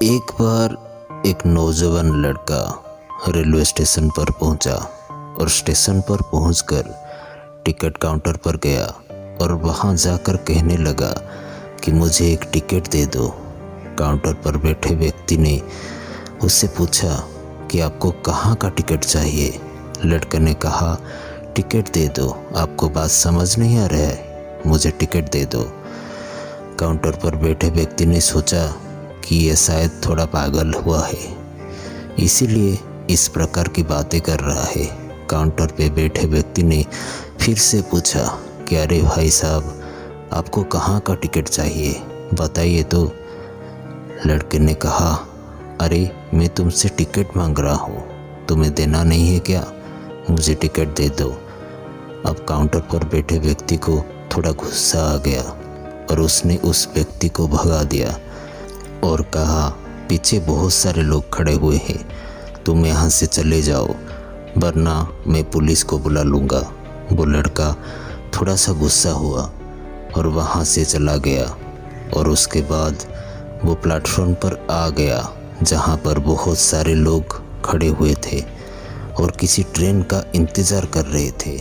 एक बार एक नौजवान लड़का रेलवे स्टेशन पर पहुंचा और स्टेशन पर पहुंचकर टिकट काउंटर पर गया और वहां जाकर कहने लगा कि मुझे एक टिकट दे दो। काउंटर पर बैठे व्यक्ति ने उससे पूछा कि आपको कहाँ का टिकट चाहिए। लड़के ने कहा, टिकट दे दो। आपको बात समझ नहीं आ रहा है, मुझे टिकट दे दो। काउंटर पर बैठे व्यक्ति ने सोचा कि यह शायद थोड़ा पागल हुआ है, इसीलिए इस प्रकार की बातें कर रहा है। काउंटर पे बैठे व्यक्ति ने फिर से पूछा कि अरे भाई साहब, आपको कहाँ का टिकट चाहिए, बताइए तो। लड़के ने कहा, अरे मैं तुमसे टिकट मांग रहा हूँ, तुम्हें देना नहीं है क्या? मुझे टिकट दे दो। अब काउंटर पर बैठे व्यक्ति को थोड़ा गुस्सा आ गया और उसने उस व्यक्ति को भगा दिया और कहा, पीछे बहुत सारे लोग खड़े हुए हैं, तुम यहाँ से चले जाओ वरना मैं पुलिस को बुला लूँगा। वो लड़का थोड़ा सा गुस्सा हुआ और वहाँ से चला गया और उसके बाद वो प्लेटफॉर्म पर आ गया जहाँ पर बहुत सारे लोग खड़े हुए थे और किसी ट्रेन का इंतज़ार कर रहे थे।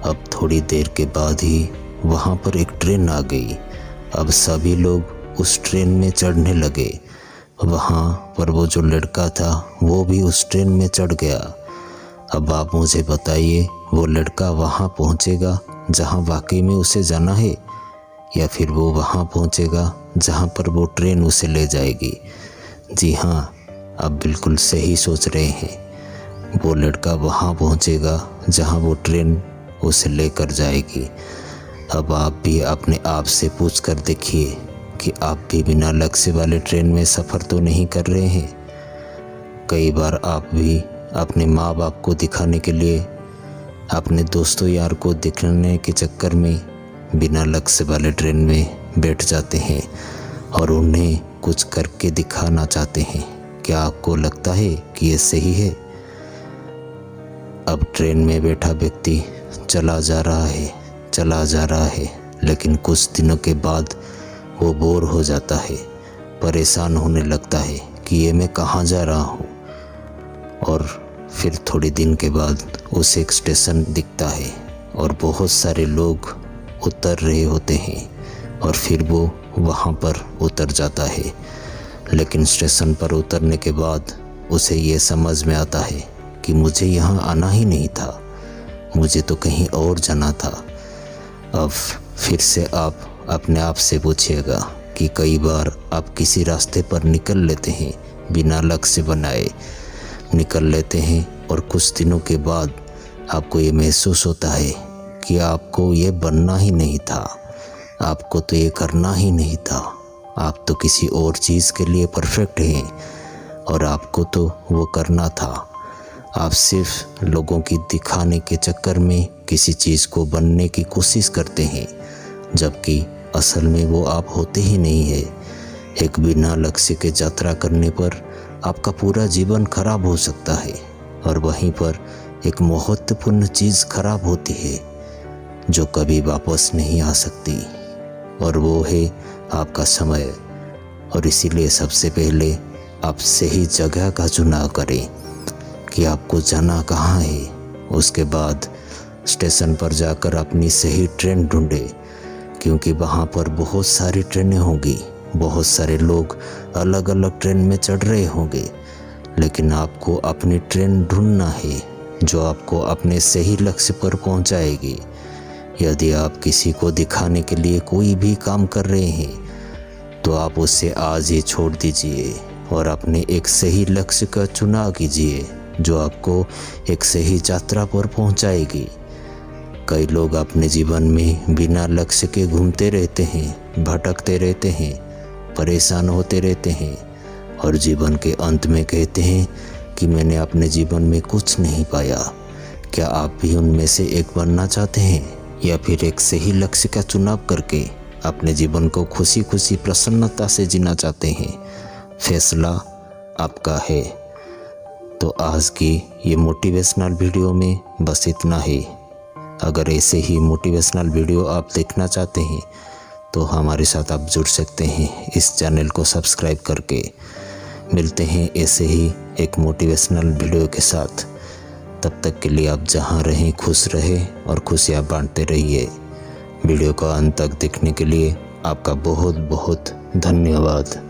अब थोड़ी देर के बाद ही वहाँ पर एक ट्रेन आ गई। अब सभी लोग उस ट्रेन में चढ़ने लगे। वहाँ पर वो जो लड़का था वो भी उस ट्रेन में चढ़ गया। अब आप मुझे बताइए, वो लड़का वहाँ पहुँचेगा जहाँ वाकई में उसे जाना है, या फिर वो वहाँ पहुँचेगा जहाँ पर वो ट्रेन उसे ले जाएगी? जी हाँ, आप बिल्कुल सही सोच रहे हैं। वो लड़का वहाँ पहुँचेगा जहाँ वो ट्रेन उसे लेकर जाएगी। अब आप भी अपने आप से पूछ कर देखिए कि आप भी बिना लक्ष्य वाले ट्रेन में सफ़र तो नहीं कर रहे हैं। कई बार आप भी अपने माँ बाप को दिखाने के लिए, अपने दोस्तों यार को दिखाने के चक्कर में बिना लक्ष्य वाले ट्रेन में बैठ जाते हैं और उन्हें कुछ करके दिखाना चाहते हैं। क्या आपको लगता है कि ये सही है? अब ट्रेन में बैठा व्यक्ति चला जा रहा है, लेकिन कुछ दिनों के बाद वो बोर हो जाता है, परेशान होने लगता है कि ये मैं कहाँ जा रहा हूँ। और फिर थोड़ी दिन के बाद उसे एक स्टेशन दिखता है और बहुत सारे लोग उतर रहे होते हैं और फिर वो वहाँ पर उतर जाता है। लेकिन स्टेशन पर उतरने के बाद उसे ये समझ में आता है कि मुझे यहाँ आना ही नहीं था, मुझे तो कहीं और जाना था। अब फिर से आप अपने आप से पूछिएगा कि कई बार आप किसी रास्ते पर निकल लेते हैं, बिना लक्ष्य बनाए निकल लेते हैं और कुछ दिनों के बाद आपको ये महसूस होता है कि आपको ये बनना ही नहीं था, आपको तो ये करना ही नहीं था, आप तो किसी और चीज़ के लिए परफेक्ट हैं और आपको तो वो करना था। आप सिर्फ लोगों की दिखाने के चक्कर में किसी चीज़ को बनने की कोशिश करते हैं, जबकि असल में वो आप होते ही नहीं है। एक बिना लक्ष्य के यात्रा करने पर आपका पूरा जीवन खराब हो सकता है और वहीं पर एक महत्वपूर्ण चीज़ खराब होती है जो कभी वापस नहीं आ सकती, और वो है आपका समय। और इसीलिए सबसे पहले आप सही जगह का चुनाव करें कि आपको जाना कहाँ है। उसके बाद स्टेशन पर जाकर अपनी सही ट्रेन ढूंढें, क्योंकि वहाँ पर बहुत सारी ट्रेनें होंगी, बहुत सारे लोग अलग अलग ट्रेन में चढ़ रहे होंगे, लेकिन आपको अपनी ट्रेन ढूंढना है जो आपको अपने सही लक्ष्य पर पहुँचाएगी। यदि आप किसी को दिखाने के लिए कोई भी काम कर रहे हैं तो आप उसे आज ही छोड़ दीजिए और अपने एक सही लक्ष्य का चुनाव कीजिए जो आपको एक सही यात्रा पर पहुंचाएगी। कई लोग अपने जीवन में बिना लक्ष्य के घूमते रहते हैं, भटकते रहते हैं, परेशान होते रहते हैं और जीवन के अंत में कहते हैं कि मैंने अपने जीवन में कुछ नहीं पाया। क्या आप भी उनमें से एक बनना चाहते हैं, या फिर एक सही लक्ष्य का चुनाव करके अपने जीवन को खुशी खुशी प्रसन्नता से जीना चाहते हैं? फैसला आपका है। तो आज की ये मोटिवेशनल वीडियो में बस इतना ही। अगर ऐसे ही मोटिवेशनल वीडियो आप देखना चाहते हैं तो हमारे साथ आप जुड़ सकते हैं इस चैनल को सब्सक्राइब करके। मिलते हैं ऐसे ही एक मोटिवेशनल वीडियो के साथ। तब तक के लिए आप जहां रहें खुश रहें और खुशियां बांटते रहिए। वीडियो को अंत तक देखने के लिए आपका बहुत बहुत धन्यवाद।